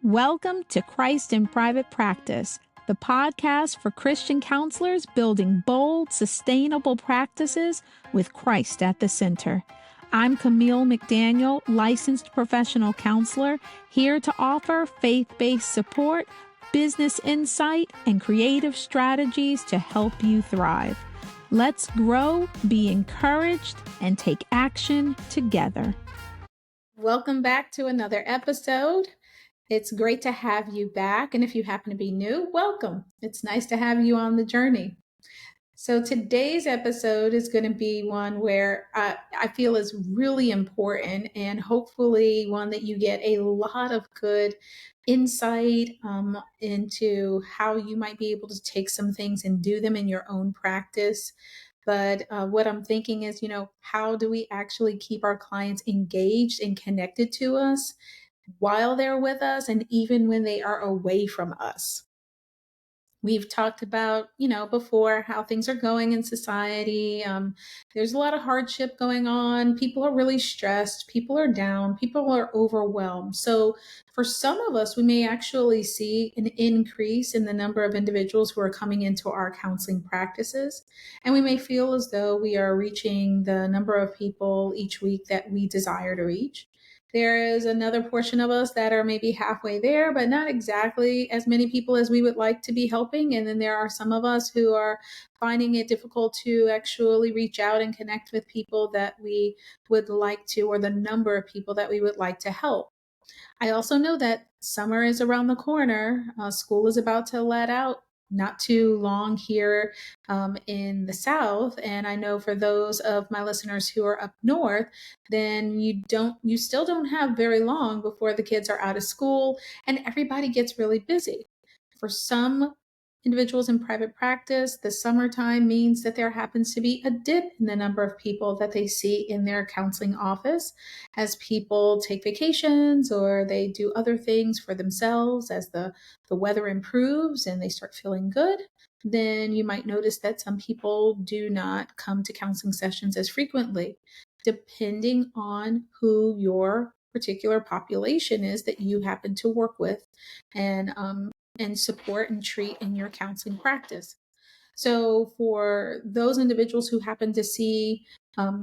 Welcome to Christ in Private Practice, the podcast for Christian counselors building bold, sustainable practices with Christ at the center. I'm Camille McDaniel, licensed professional counselor, here to offer faith-based support, business insight, and creative strategies to help you thrive. Let's grow, be encouraged, and take action together. Welcome back to another episode. It's great to have you back. And if you happen to be new, welcome. It's nice to have you on the journey. So today's episode is going to be one where I feel is really important and hopefully one that you get a lot of good insight into how you might be able to take some things and do them in your own practice. But what I'm thinking is, how do we actually keep our clients engaged and connected to us while they're with us and even when they are away from us? We've talked about, before how things are going in society. There's a lot of hardship going on. People are really stressed. People are down. People are overwhelmed. So for some of us, we may actually see an increase in the number of individuals who are coming into our counseling practices. And we may feel as though we are reaching the number of people each week that we desire to reach. There is another portion of us that are maybe halfway there, but not exactly as many people as we would like to be helping. And then there are some of us who are finding it difficult to actually reach out and connect with people that we would like to, or the number of people that we would like to help. I also know that summer is around the corner. School is about to let out not too long here in the South. And I know for those of my listeners who are up north, then you still don't have very long before the kids are out of school and everybody gets really busy. For some individuals in private practice, the summertime means that there happens to be a dip in the number of people that they see in their counseling office as people take vacations or they do other things for themselves as the weather improves and they start feeling good. Then you might notice that some people do not come to counseling sessions as frequently, depending on who your particular population is that you happen to work with and support and treat in your counseling practice. So for those individuals who happen to see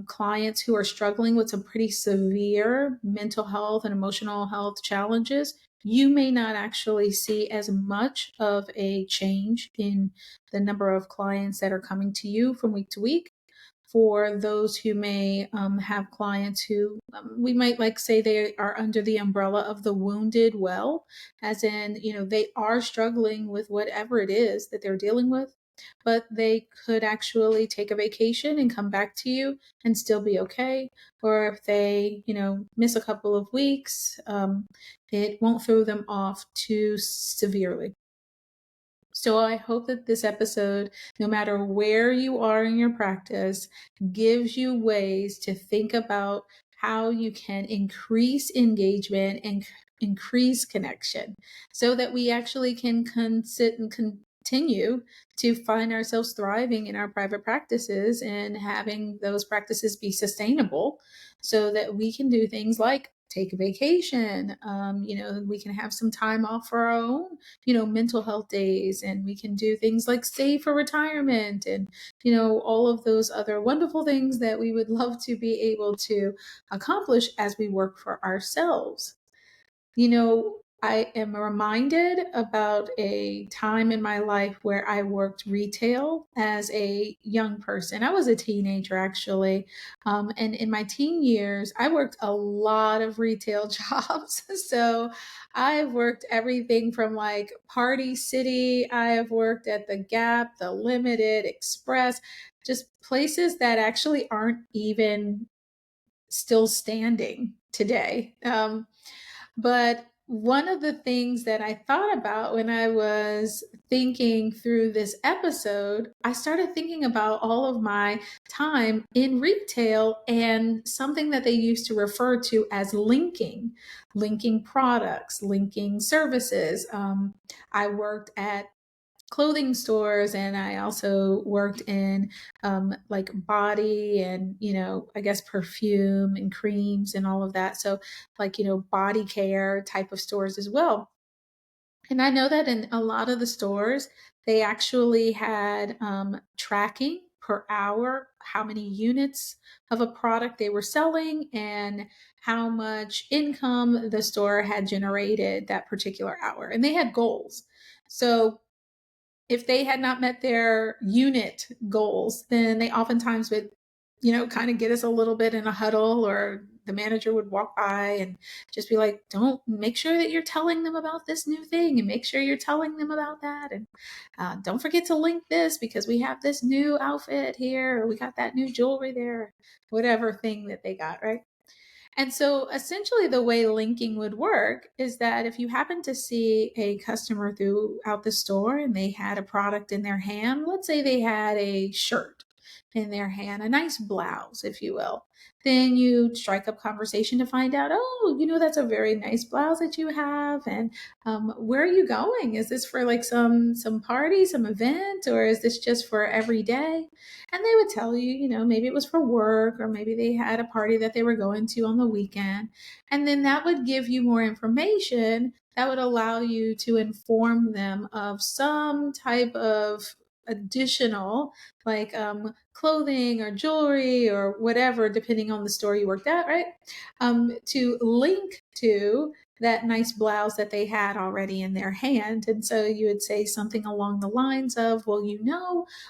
clients who are struggling with some pretty severe mental health and emotional health challenges, you may not actually see as much of a change in the number of clients that are coming to you from week to week. For those who may have clients who we might say they are under the umbrella of the wounded well, as in, they are struggling with whatever it is that they're dealing with, but they could actually take a vacation and come back to you and still be okay. Or if they, miss a couple of weeks, it won't throw them off too severely. So I hope that this episode, no matter where you are in your practice, gives you ways to think about how you can increase engagement and increase connection so that we actually can continue to find ourselves thriving in our private practices and having those practices be sustainable so that we can do things like take a vacation. We can have some time off for our own mental health days, and we can do things like save for retirement and, all of those other wonderful things that we would love to be able to accomplish as we work for ourselves. I am reminded about a time in my life where I worked retail as a young person. I was a teenager, actually. And in my teen years, I worked a lot of retail jobs. So I've worked everything from like Party City. I have worked at the Gap, the Limited, Express, just places that actually aren't even still standing today. But one of the things that I thought about when I was thinking through this episode, I started thinking about all of my time in retail and something that they used to refer to as linking products, linking services. I worked at clothing stores, and I also worked in like body and I guess perfume and creams and all of that, so like body care type of stores as well. And I know that in a lot of the stores, they actually had tracking per hour, how many units of a product they were selling, and how much income the store had generated that particular hour. And they had goals. So if they had not met their unit goals, then they oftentimes would, kind of get us a little bit in a huddle, or the manager would walk by and just be like, don't make sure that you're telling them about this new thing, and make sure you're telling them about that. And don't forget to link this because we have this new outfit here, or we got that new jewelry there, whatever thing that they got, right? And so essentially the way linking would work is that if you happen to see a customer throughout the store and they had a product in their hand, let's say they had a shirt in their hand, a nice blouse, if you will, then you strike up conversation to find out, oh, that's a very nice blouse that you have. And where are you going? Is this for like some party, some event, or is this just for every day? And they would tell you, maybe it was for work, or maybe they had a party that they were going to on the weekend. And then that would give you more information that would allow you to inform them of some type of additional, like clothing or jewelry or whatever, depending on the store you worked at, right? To link to that nice blouse that they had already in their hand. And so you would say something along the lines of, well,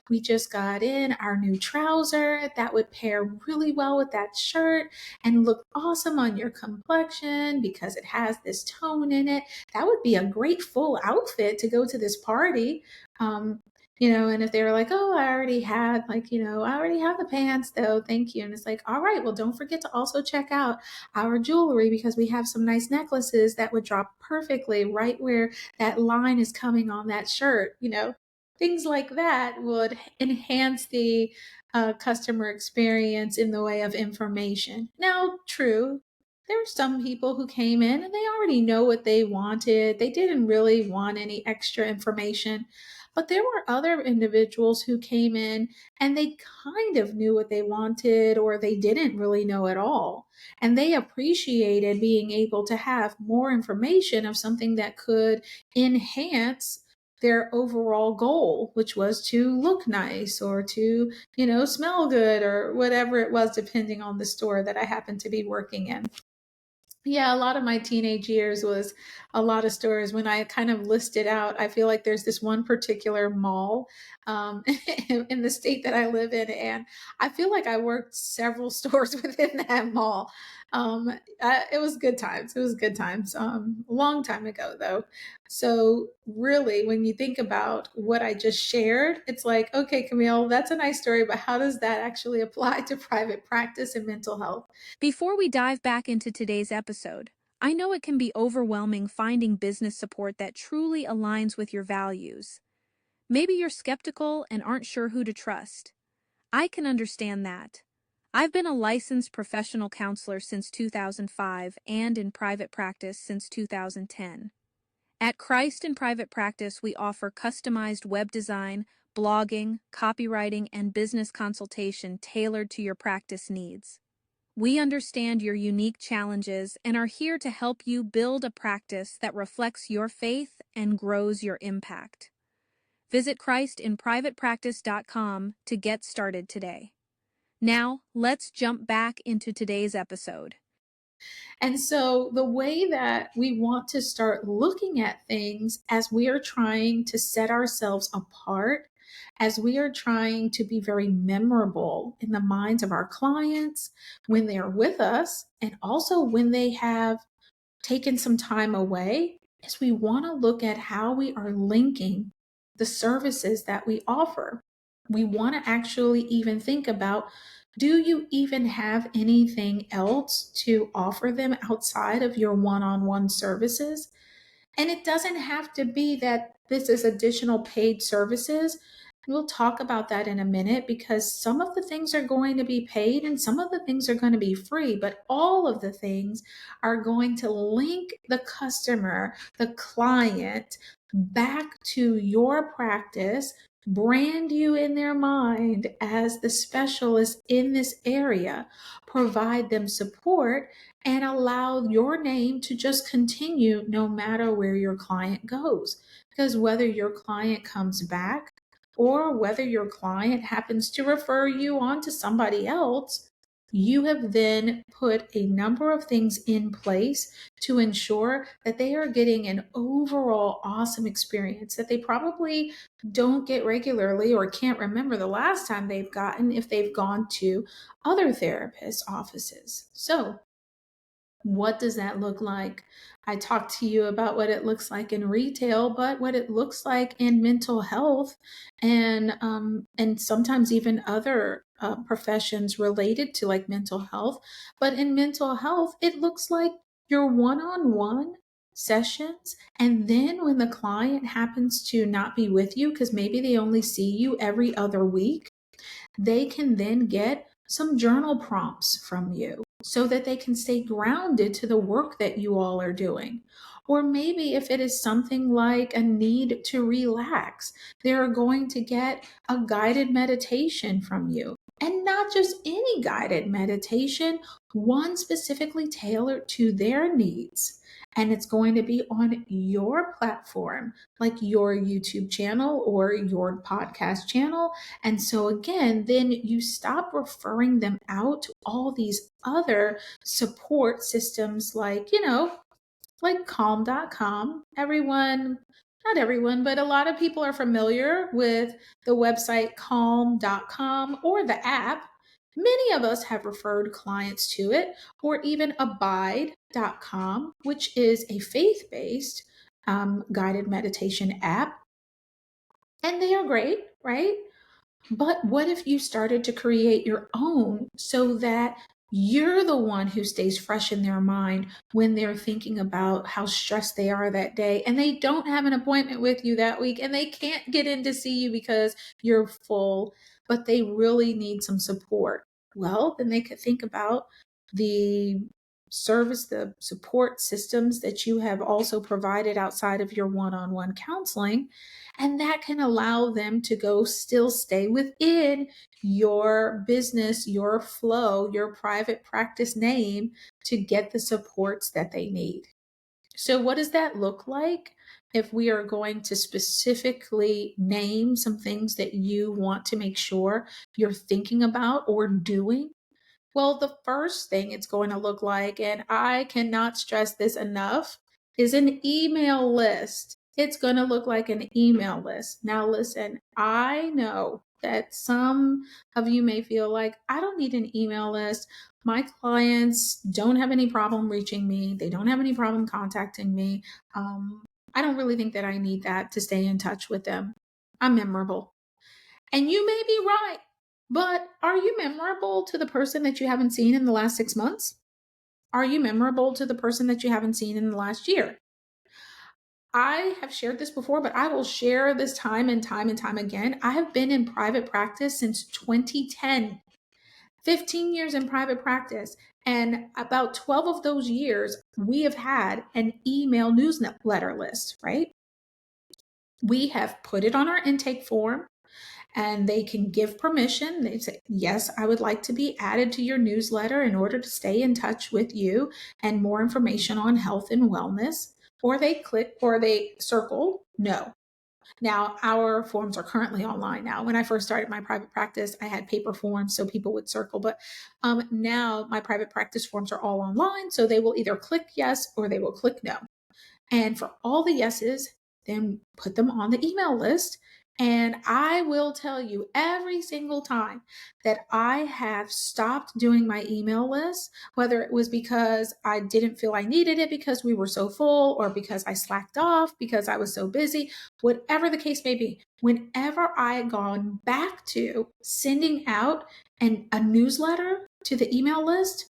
we just got in our new trouser that would pair really well with that shirt and look awesome on your complexion because it has this tone in it. That would be a great full outfit to go to this party. And if they were like, oh, I already have the pants though, thank you. And it's like, all right, well, don't forget to also check out our jewelry because we have some nice necklaces that would drop perfectly right where that line is coming on that shirt. Things like that would enhance the customer experience in the way of information. Now, true, there were some people who came in and they already know what they wanted. They didn't really want any extra information. But there were other individuals who came in and they kind of knew what they wanted, or they didn't really know at all. And they appreciated being able to have more information of something that could enhance their overall goal, which was to look nice or to, smell good or whatever it was, depending on the store that I happened to be working in. Yeah, a lot of my teenage years was a lot of stores. When I kind of listed out, I feel like there's this one particular mall in the state that I live in, and I feel like I worked several stores within that mall. It was good times. It was good times. A long time ago, though. So, really, when you think about what I just shared, it's like, okay, Camille, that's a nice story, but how does that actually apply to private practice and mental health? Before we dive back into today's episode, I know it can be overwhelming finding business support that truly aligns with your values. Maybe you're skeptical and aren't sure who to trust. I can understand that. I've been a licensed professional counselor since 2005 and in private practice since 2010. At Christ in Private Practice, we offer customized web design, blogging, copywriting, and business consultation tailored to your practice needs. We understand your unique challenges and are here to help you build a practice that reflects your faith and grows your impact. Visit ChristinPrivatePractice.com to get started today. Now, let's jump back into today's episode. And so, the way that we want to start looking at things as we are trying to set ourselves apart, as we are trying to be very memorable in the minds of our clients when they are with us, and also when they have taken some time away, is we want to look at how we are linking the services that we offer. We want to actually even think about, do you even have anything else to offer them outside of your one on one services? And it doesn't have to be that this is additional paid services. We'll talk about that in a minute because some of the things are going to be paid and some of the things are going to be free, but all of the things are going to link the customer, the client, back to your practice brand you in their mind as the specialist in this area, provide them support, and allow your name to just continue no matter where your client goes. Because whether your client comes back or whether your client happens to refer you on to somebody else, you have then put a number of things in place to ensure that they are getting an overall awesome experience that they probably don't get regularly or can't remember the last time they've gotten if they've gone to other therapist offices. So, what does that look like? I talked to you about what it looks like in retail, but what it looks like in mental health, and sometimes even other professions related to like mental health. But in mental health, it looks like your one-on-one sessions, and then when the client happens to not be with you because maybe they only see you every other week, they can then get some journal prompts from you so that they can stay grounded to the work that you all are doing. Or maybe if it is something like a need to relax, they're going to get a guided meditation from you. And not just any guided meditation, one specifically tailored to their needs. And it's going to be on your platform, like your YouTube channel or your podcast channel. And so, again, then you stop referring them out to all these other support systems like calm.com. Not everyone, but a lot of people are familiar with the website calm.com or the app. Many of us have referred clients to it, or even abide.com, which is a faith based guided meditation app. And they are great, right? But what if you started to create your own so that you're the one who stays fresh in their mind when they're thinking about how stressed they are that day and they don't have an appointment with you that week and they can't get in to see you because you're full, but they really need some support? Well, then they could think about the the support systems that you have also provided outside of your one-on-one counseling, and that can allow them to go still stay within your business, your flow, your private practice name to get the supports that they need. So, what does that look like if we are going to specifically name some things that you want to make sure you're thinking about or doing? Well, the first thing it's going to look like, and I cannot stress this enough, is an email list. It's going to look like an email list. Now, listen, I know that some of you may feel like, I don't need an email list. My clients don't have any problem reaching me, they don't have any problem contacting me. I don't really think that I need that to stay in touch with them. I'm memorable. And you may be right, but are you memorable to the person that you haven't seen in the last 6 months? Are you memorable to the person that you haven't seen in the last year? I have shared this before, but I will share this time and time and time again. I have been in private practice since 2010, 15 years in private practice. And about 12 of those years, we have had an email newsletter list, right? We have put it on our intake form, and they can give permission. They say, yes, I would like to be added to your newsletter in order to stay in touch with you and more information on health and wellness. Or they click or they circle no. Now, our forms are currently online now. When I first started my private practice, I had paper forms so people would circle. But now my private practice forms are all online. So they will either click yes or they will click no. And for all the yeses, then put them on the email list. And I will tell you every single time that I have stopped doing my email list, whether it was because I didn't feel I needed it because we were so full, or because I slacked off because I was so busy, whatever the case may be, whenever I had gone back to sending out a newsletter to the email list,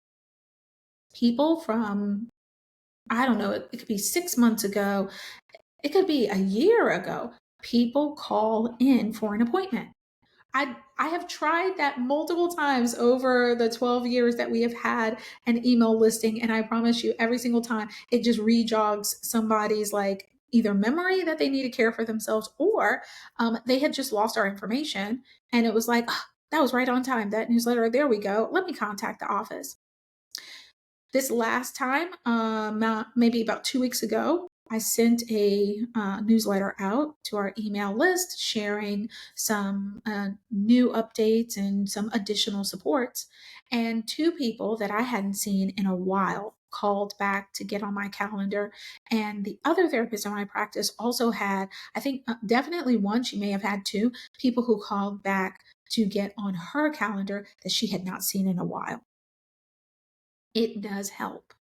people from, I don't know, it could be 6 months ago, it could be a year ago, people call in for an appointment. I have tried that multiple times over the 12 years that we have had an email listing, and I promise you, every single time it just rejogs somebody's like either memory that they need to care for themselves, or they had just lost our information. And it was like, "Ah, that was right on time. That newsletter, there we go. Let me contact the office." This last time, maybe about 2 weeks ago, I sent a newsletter out to our email list sharing some new updates and some additional supports. And two people that I hadn't seen in a while called back to get on my calendar. And the other therapist in my practice also had, I think, definitely one, she may have had two people who called back to get on her calendar that she had not seen in a while. It does help.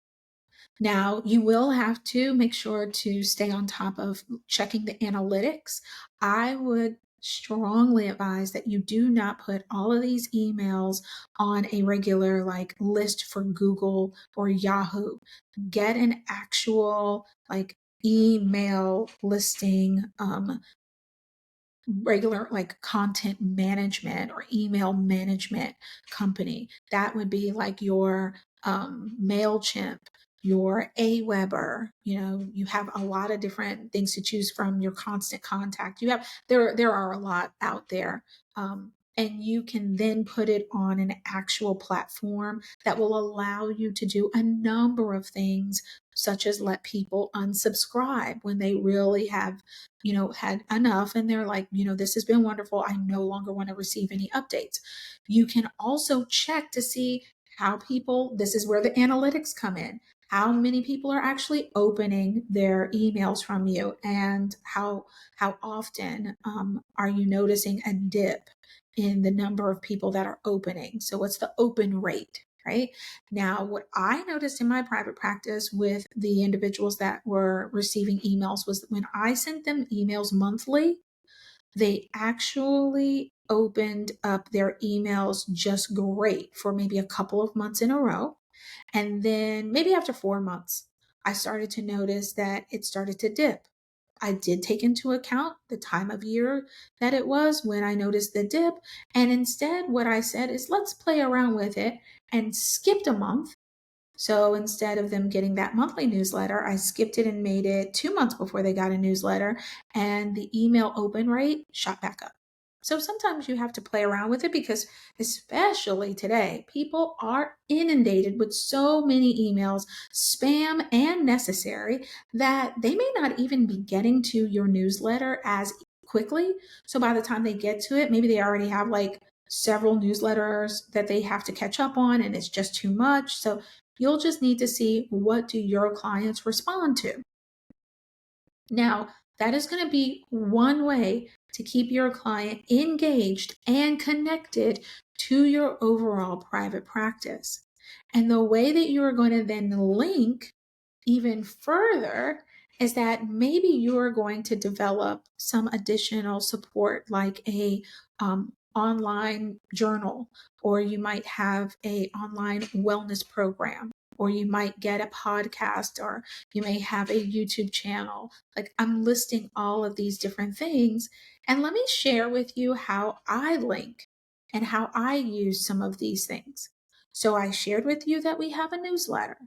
Now, you will have to make sure to stay on top of checking the analytics. I would strongly advise that you do not put all of these emails on a regular list for Google or Yahoo. Get an actual email listing, regular content management or email management company. That would be like your MailChimp, your Aweber. You have a lot of different things to choose from. Your Constant Contact. There are a lot out there. And you can then put it on an actual platform that will allow you to do a number of things, such as let people unsubscribe when they really have had enough and they're like, this has been wonderful. I no longer want to receive any updates. You can also check to see how people, this is where the analytics come in, how many people are actually opening their emails from you, and how often are you noticing a dip in the number of people that are opening. So what's the open rate? Right now, what I noticed in my private practice with the individuals that were receiving emails was that when I sent them emails monthly, they actually opened up their emails just great for maybe a couple of months in a row. And then maybe after 4 months, I started to notice that it started to dip. I did take into account the time of year that it was when I noticed the dip. And instead, what I said is, let's play around with it, and skipped a month. So instead of them getting that monthly newsletter, I skipped it and made it 2 months before they got a newsletter, and the email open rate shot back up. So sometimes you have to play around with it because, especially today, people are inundated with so many emails, spam and necessary, that they may not even be getting to your newsletter as quickly. So by the time they get to it, maybe they already have several newsletters that they have to catch up on, and it's just too much. So you'll just need to see, what do your clients respond to? Now, that is going to be one way to keep your client engaged and connected to your overall private practice. And the way that you are going to then link even further is that maybe you are going to develop some additional support, like a online journal, or you might have a online wellness program, or you might get a podcast, or you may have a YouTube channel. I'm listing all of these different things, and let me share with you how I link and how I use some of these things. So I shared with you that we have a newsletter.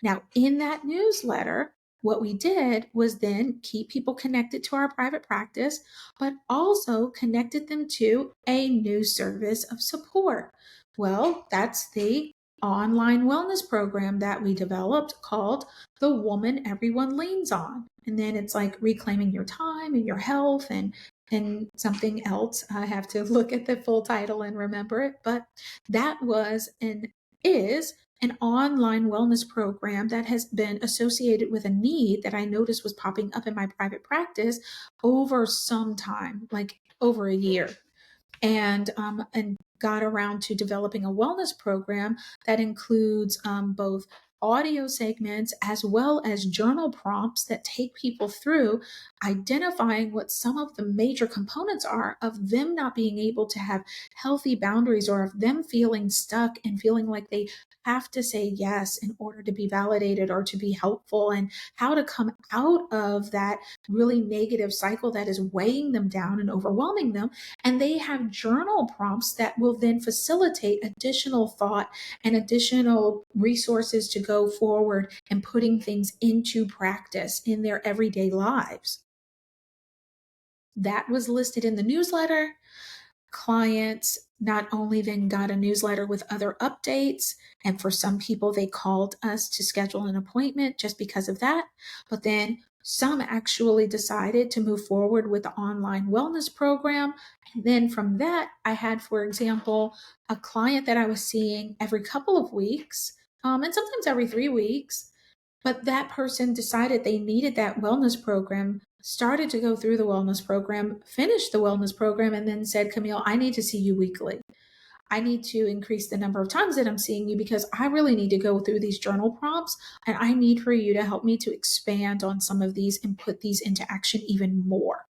Now, in that newsletter, what we did was then keep people connected to our private practice, but also connected them to a new service of support. Well, that's the online wellness program that we developed called The Woman Everyone Leans On. And then it's like reclaiming your time and your health and something else. I have to look at the full title and remember it, but that was and is an online wellness program that has been associated with a need that I noticed was popping up in my private practice over some time, like over a year. And got around to developing a wellness program that includes both audio segments as well as journal prompts that take people through identifying what some of the major components are of them not being able to have healthy boundaries, or of them feeling stuck and feeling like they have to say yes in order to be validated or to be helpful, and how to come out of that really negative cycle that is weighing them down and overwhelming them. And they have journal prompts that will then facilitate additional thought and additional resources to go forward and putting things into practice in their everyday lives. That was listed in the newsletter. Clients not only then got a newsletter with other updates, and for some people, they called us to schedule an appointment just because of that. But then some actually decided to move forward with the online wellness program. And then from that, I had, for example, a client that I was seeing every couple of weeks, and sometimes every 3 weeks. But that person decided they needed that wellness program, started to go through the wellness program, finished the wellness program, and then said, Camille, I need to see you weekly. I need to increase the number of times that I'm seeing you because I really need to go through these journal prompts, and I need for you to help me to expand on some of these and put these into action even more.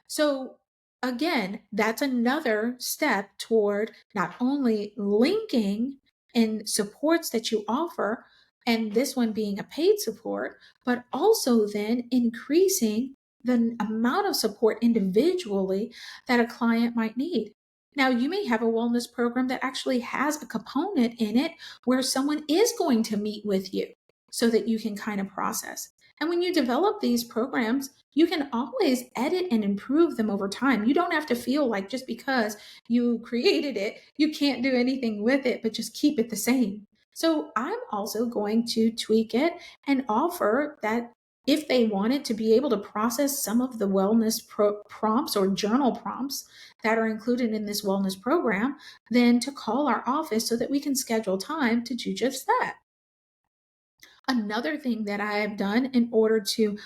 So again, that's another step toward not only linking in supports that you offer, and this one being a paid support, but also then increasing the amount of support individually that a client might need. Now, you may have a wellness program that actually has a component in it where someone is going to meet with you so that you can kind of process. And when you develop these programs, you can always edit and improve them over time. You don't have to feel like just because you created it, you can't do anything with it, but just keep it the same. So I'm also going to tweak it and offer that if they wanted to be able to process some of the wellness prompts or journal prompts that are included in this wellness program, then to call our office so that we can schedule time to do just that. Another thing that I have done in order to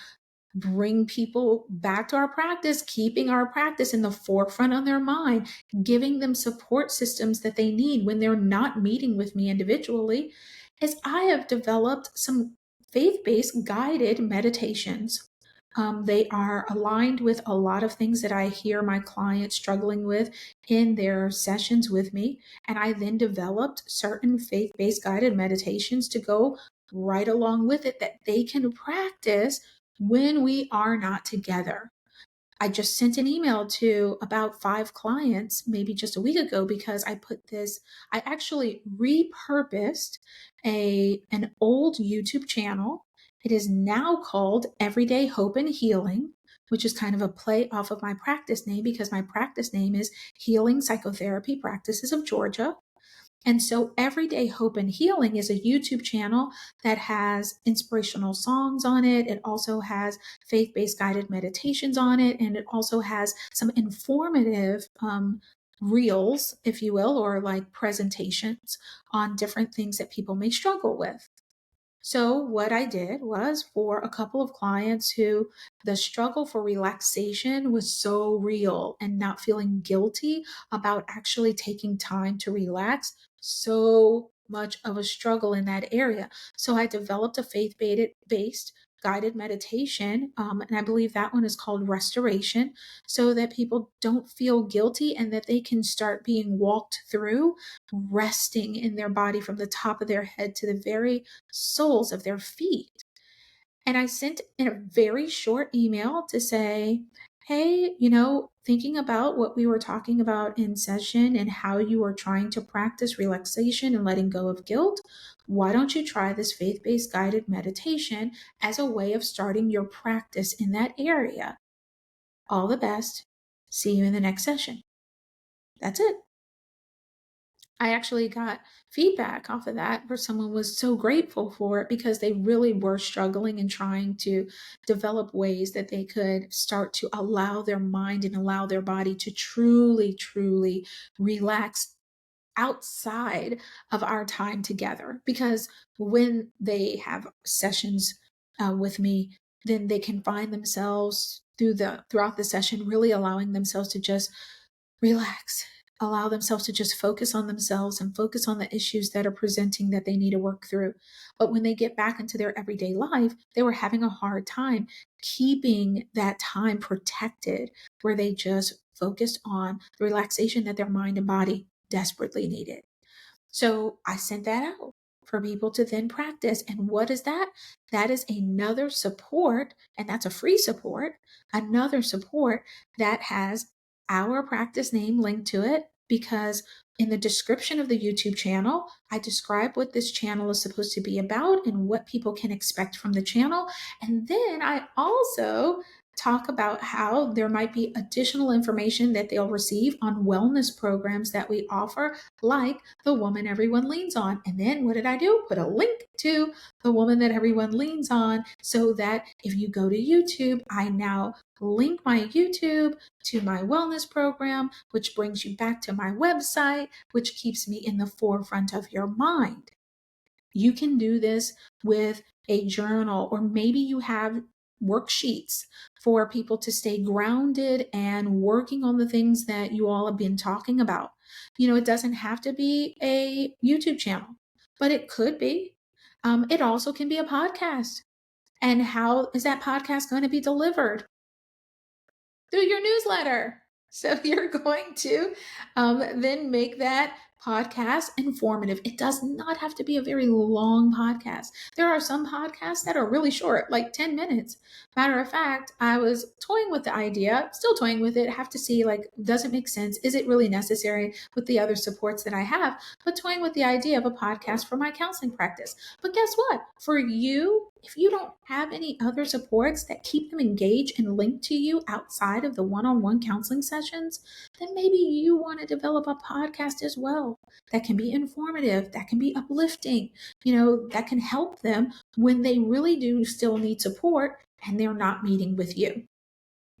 bring people back to our practice, keeping our practice in the forefront of their mind, giving them support systems that they need when they're not meeting with me individually, is I have developed some faith based guided meditations. They are aligned with a lot of things that I hear my clients struggling with in their sessions with me. And I then developed certain faith based guided meditations to go right along with it that they can practice when we are not together. I just sent an email to about 5 clients maybe just a week ago because I actually repurposed an old YouTube channel. It is now called Everyday Hope and Healing, which is kind of a play off of my practice name because my practice name is Healing Psychotherapy Practices of Georgia. And so Everyday Hope and Healing is a YouTube channel that has inspirational songs on it. It also has faith-based guided meditations on it. And it also has some informative reels, if you will, or like presentations on different things that people may struggle with. So what I did was for a couple of clients who the struggle for relaxation was so real and not feeling guilty about actually taking time to relax, so much of a struggle in that area. So I developed a faith-based guided meditation, and I believe that one is called Restoration, so that people don't feel guilty and that they can start being walked through resting in their body from the top of their head to the very soles of their feet. And I sent in a very short email to say, hey, thinking about what we were talking about in session and how you are trying to practice relaxation and letting go of guilt, why don't you try this faith based guided meditation as a way of starting your practice in that area? All the best. See you in the next session. That's it. I actually got feedback off of that where someone was so grateful for it because they really were struggling and trying to develop ways that they could start to allow their mind and allow their body to truly, truly relax outside of our time together. Because when they have sessions with me, then they can find themselves throughout the session really allowing themselves to just relax, allow themselves to just focus on themselves and focus on the issues that are presenting that they need to work through. But when they get back into their everyday life, they were having a hard time keeping that time protected where they just focused on the relaxation that their mind and body desperately needed. So I sent that out for people to then practice. And what is that? That is another support, and that's a free support, another support that has our practice name linked to it. because in the description of the YouTube channel, I describe what this channel is supposed to be about and what people can expect from the channel. And then I also talk about how there might be additional information that they'll receive on wellness programs that we offer, like the woman everyone leans on. And then what did I do? Put a link to the woman that everyone leans on, so that if you go to YouTube, I now link my YouTube to my wellness program, which brings you back to my website, which keeps me in the forefront of your mind. You can do this with a journal, or maybe you have worksheets for people to stay grounded and working on the things that you all have been talking about. It doesn't have to be a YouTube channel, but it could be. It also can be a podcast. And how is that podcast going to be delivered? Through your newsletter. So you're going to then make that podcast informative. It does not have to be a very long podcast. There are some podcasts that are really short, like 10 minutes. Matter of fact, I was toying with the idea, still toying with it, have to see, like, does it make sense? Is it really necessary with the other supports that I have? But toying with the idea of a podcast for my counseling practice. But guess what? For you, if you don't have any other supports that keep them engaged and linked to you outside of the one-on-one counseling sessions, then maybe you want to develop a podcast as well that can be informative, that can be uplifting, that can help them when they really do still need support and they're not meeting with you.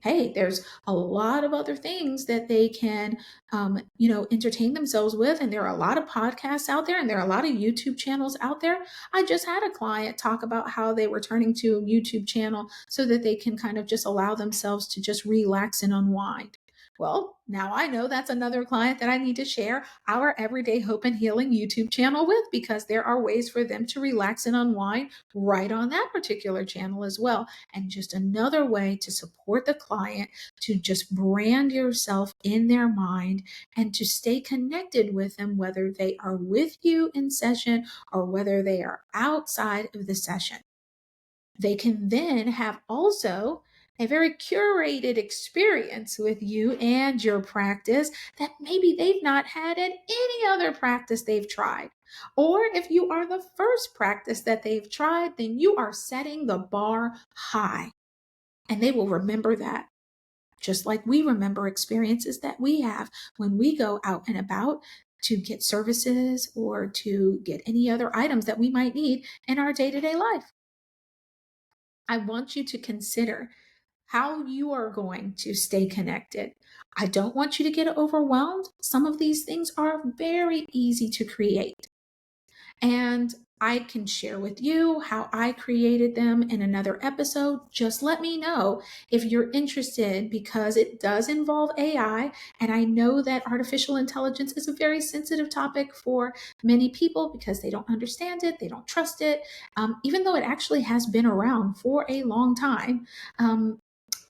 Hey, there's a lot of other things that they can, entertain themselves with. And there are a lot of podcasts out there, and there are a lot of YouTube channels out there. I just had a client talk about how they were turning to a YouTube channel so that they can kind of just allow themselves to just relax and unwind. Well, now I know that's another client that I need to share our Everyday Hope and Healing YouTube channel with, because there are ways for them to relax and unwind right on that particular channel as well. And just another way to support the client to just brand yourself in their mind and to stay connected with them, whether they are with you in session or whether they are outside of the session. They can then have also a very curated experience with you and your practice that maybe they've not had at any other practice they've tried. Or if you are the first practice that they've tried, then you are setting the bar high. And they will remember that, just like we remember experiences that we have when we go out and about to get services or to get any other items that we might need in our day-to-day life. I want you to consider how you are going to stay connected. I don't want you to get overwhelmed. Some of these things are very easy to create. And I can share with you how I created them in another episode. Just let me know if you're interested, because it does involve AI. And I know that artificial intelligence is a very sensitive topic for many people because they don't understand it, they don't trust it, even though it actually has been around for a long time.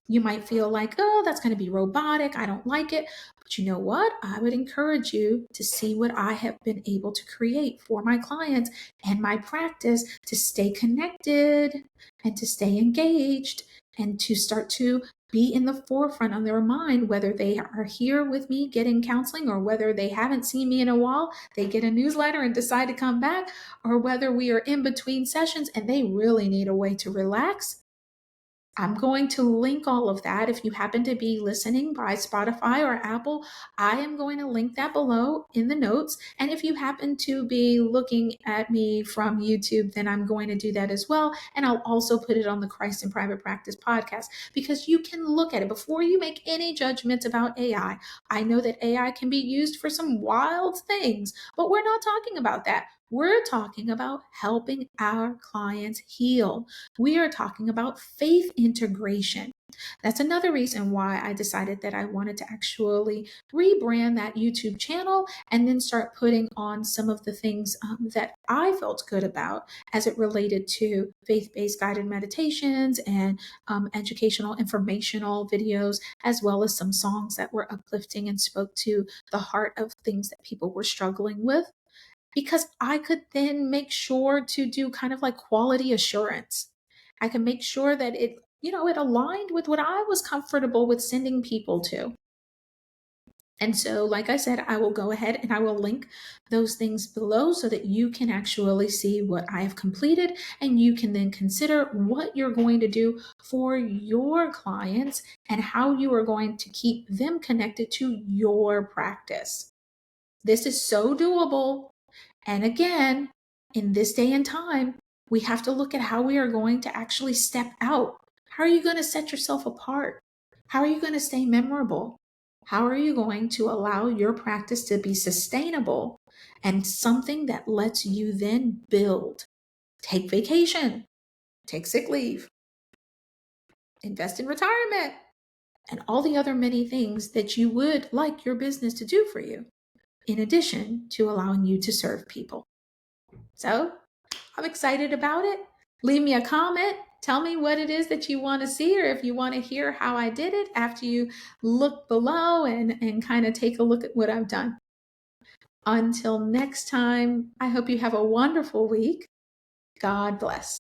You might feel like, oh, that's going to be robotic. I don't like it. But you know what? I would encourage you to see what I have been able to create for my clients and my practice to stay connected and to stay engaged and to start to be in the forefront of their mind, whether they are here with me getting counseling or whether they haven't seen me in a while, they get a newsletter and decide to come back, or whether we are in between sessions and they really need a way to relax. I'm going to link all of that. If you happen to be listening by Spotify or Apple, I am going to link that below in the notes. And if you happen to be looking at me from YouTube, then I'm going to do that as well. And I'll also put it on the Christ in Private Practice podcast, because you can look at it before you make any judgments about AI. I know that AI can be used for some wild things, but we're not talking about that. We're talking about helping our clients heal. We are talking about faith integration. That's another reason why I decided that I wanted to actually rebrand that YouTube channel and then start putting on some of the things that I felt good about as it related to faith-based guided meditations and educational, informational videos, as well as some songs that were uplifting and spoke to the heart of things that people were struggling with, because I could then make sure to do kind of like quality assurance. I can make sure that it aligned with what I was comfortable with sending people to. And so, like I said, I will go ahead and I will link those things below so that you can actually see what I have completed, and you can then consider what you're going to do for your clients and how you are going to keep them connected to your practice. This is so doable. And again, in this day and time, we have to look at how we are going to actually step out. How are you going to set yourself apart? How are you going to stay memorable? How are you going to allow your practice to be sustainable and something that lets you then build? Take vacation, take sick leave, invest in retirement, and all the other many things that you would like your business to do for you, in addition to allowing you to serve people. So I'm excited about it. Leave me a comment. Tell me what it is that you want to see, or if you want to hear how I did it after you look below and kind of take a look at what I've done. Until next time, I hope you have a wonderful week. God bless.